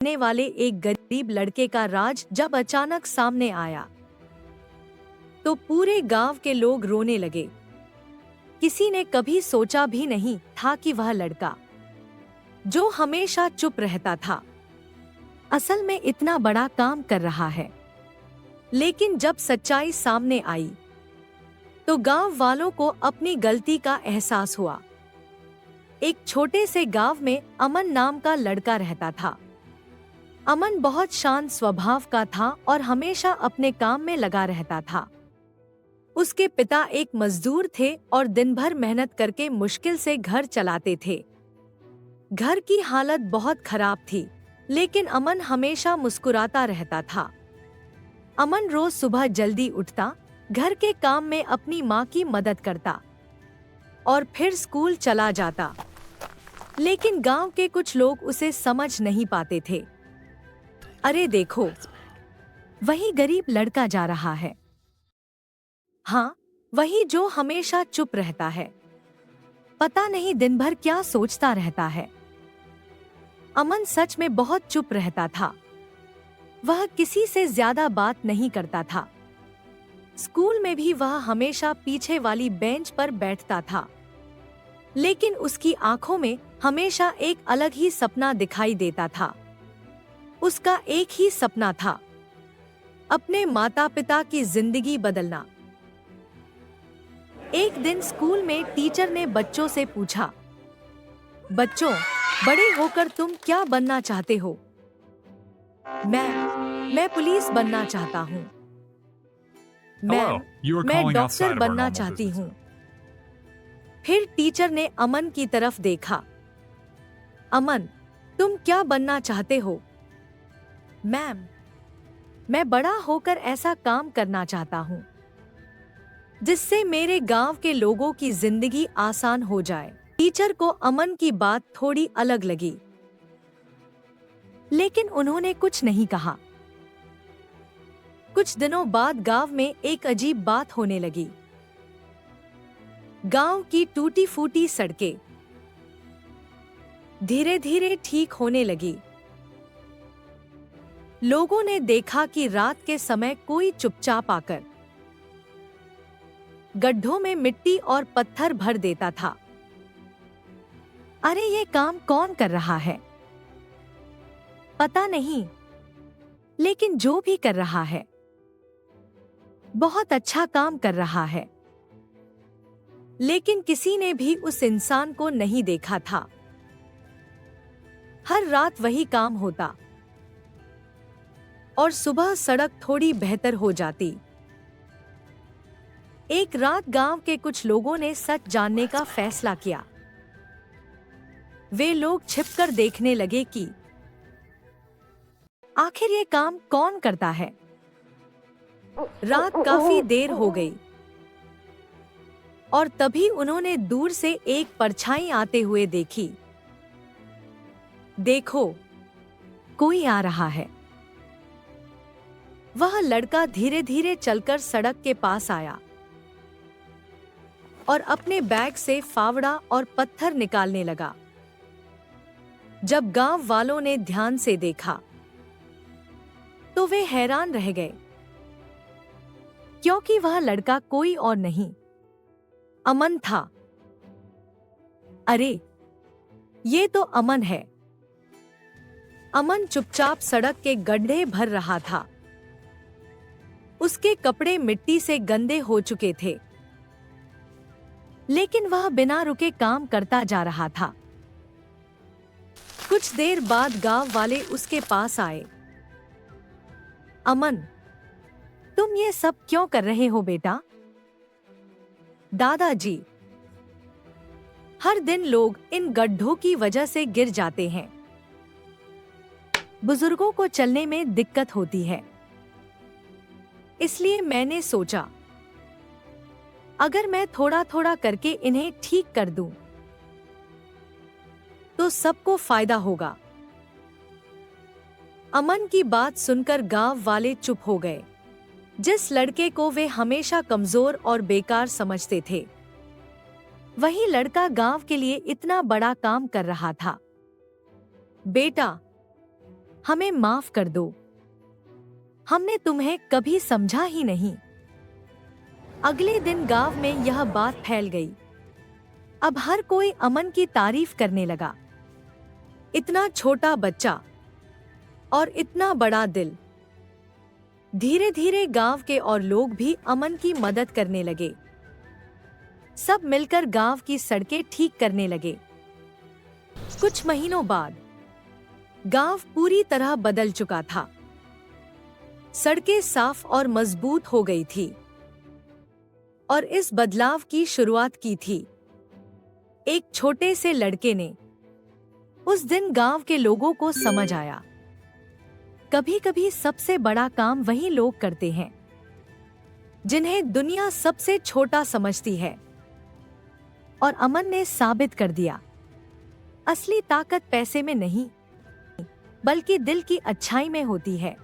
रहने वाले एक गरीब लड़के का राज जब अचानक सामने आया तो पूरे गांव के लोग रोने लगे। किसी ने कभी सोचा भी नहीं था कि वह लड़का जो हमेशा चुप रहता था असल में इतना बड़ा काम कर रहा है। लेकिन जब सच्चाई सामने आई तो गांव वालों को अपनी गलती का एहसास हुआ। एक छोटे से गांव में अमन नाम का लड़का रहता था। अमन बहुत शांत स्वभाव का था और हमेशा अपने काम में लगा रहता था। उसके पिता एक मजदूर थे और दिन भर मेहनत करके मुश्किल से घर चलाते थे। घर की हालत बहुत खराब थी, लेकिन अमन हमेशा मुस्कुराता रहता था। अमन रोज सुबह जल्दी उठता, घर के काम में अपनी माँ की मदद करता और फिर स्कूल चला जाता। लेकिन गांव के कुछ लोग उसे समझ नहीं पाते थे। अरे देखो, वही गरीब लड़का जा रहा है। हाँ, वही जो हमेशा चुप रहता है। पता नहीं दिन भर क्या सोचता रहता है। अमन सच में बहुत चुप रहता था। वह किसी से ज्यादा बात नहीं करता था। स्कूल में भी वह हमेशा पीछे वाली बेंच पर बैठता था। लेकिन उसकी आंखों में हमेशा एक अलग ही सपना दिखाई देता था। उसका एक ही सपना था, अपने माता पिता की जिंदगी बदलना। एक दिन स्कूल में टीचर ने बच्चों से पूछा, बच्चों, बड़े होकर तुम क्या बनना चाहते हो? मैं पुलिस बनना चाहता हूँ। Hello, you are मैं calling doctor outside of our बनना normal चाहती business हूँ। फिर टीचर ने अमन की तरफ देखा। अमन, तुम क्या बनना चाहते हो? मैम, मैं बड़ा होकर ऐसा काम करना चाहता हूँ जिससे मेरे गांव के लोगों की जिंदगी आसान हो जाए। टीचर को अमन की बात थोड़ी अलग लगी, लेकिन उन्होंने कुछ नहीं कहा। कुछ दिनों बाद गांव में एक अजीब बात होने लगी। गांव की टूटी फूटी सड़कें धीरे धीरे ठीक होने लगी। लोगों ने देखा कि रात के समय कोई चुपचाप आकर गड्ढों में मिट्टी और पत्थर भर देता था। अरे ये काम कौन कर रहा है? पता नहीं, लेकिन जो भी कर रहा है बहुत अच्छा काम कर रहा है। लेकिन किसी ने भी उस इंसान को नहीं देखा था। हर रात वही काम होता और सुबह सड़क थोड़ी बेहतर हो जाती। एक रात गांव के कुछ लोगों ने सच जानने का फैसला किया। वे लोग छिपकर देखने लगे कि आखिर ये काम कौन करता है। रात काफी देर हो गई और तभी उन्होंने दूर से एक परछाई आते हुए देखी। देखो, कोई आ रहा है। वह लड़का धीरे धीरे चलकर सड़क के पास आया और अपने बैग से फावड़ा और पत्थर निकालने लगा। जब गांव वालों ने ध्यान से देखा तो वे हैरान रह गए, क्योंकि वह लड़का कोई और नहीं, अमन था। अरे, ये तो अमन है। अमन चुपचाप सड़क के गड्ढे भर रहा था। उसके कपड़े मिट्टी से गंदे हो चुके थे, लेकिन वह बिना रुके काम करता जा रहा था। कुछ देर बाद गांव वाले उसके पास आए। अमन, तुम ये सब क्यों कर रहे हो बेटा? दादाजी, हर दिन लोग इन गड्ढों की वजह से गिर जाते हैं। बुजुर्गों को चलने में दिक्कत होती है, इसलिए मैंने सोचा अगर मैं थोड़ा थोड़ा करके इन्हें ठीक कर दूं तो सबको फायदा होगा। अमन की बात सुनकर गांव वाले चुप हो गए। जिस लड़के को वे हमेशा कमजोर और बेकार समझते थे, वही लड़का गांव के लिए इतना बड़ा काम कर रहा था। बेटा, हमें माफ कर दो, हमने तुम्हें कभी समझा ही नहीं। अगले दिन गांव में यह बात फैल गई। अब हर कोई अमन की तारीफ करने लगा। इतना छोटा बच्चा और इतना बड़ा दिल। धीरे धीरे गांव के और लोग भी अमन की मदद करने लगे। सब मिलकर गांव की सड़कें ठीक करने लगे। कुछ महीनों बाद गांव पूरी तरह बदल चुका था। सड़कें साफ और मजबूत हो गई थी और इस बदलाव की शुरुआत की थी एक छोटे से लड़के ने। उस दिन गांव के लोगों को समझ आया, कभी कभी सबसे बड़ा काम वही लोग करते हैं जिन्हें दुनिया सबसे छोटा समझती है। और अमन ने साबित कर दिया, असली ताकत पैसे में नहीं बल्कि दिल की अच्छाई में होती है।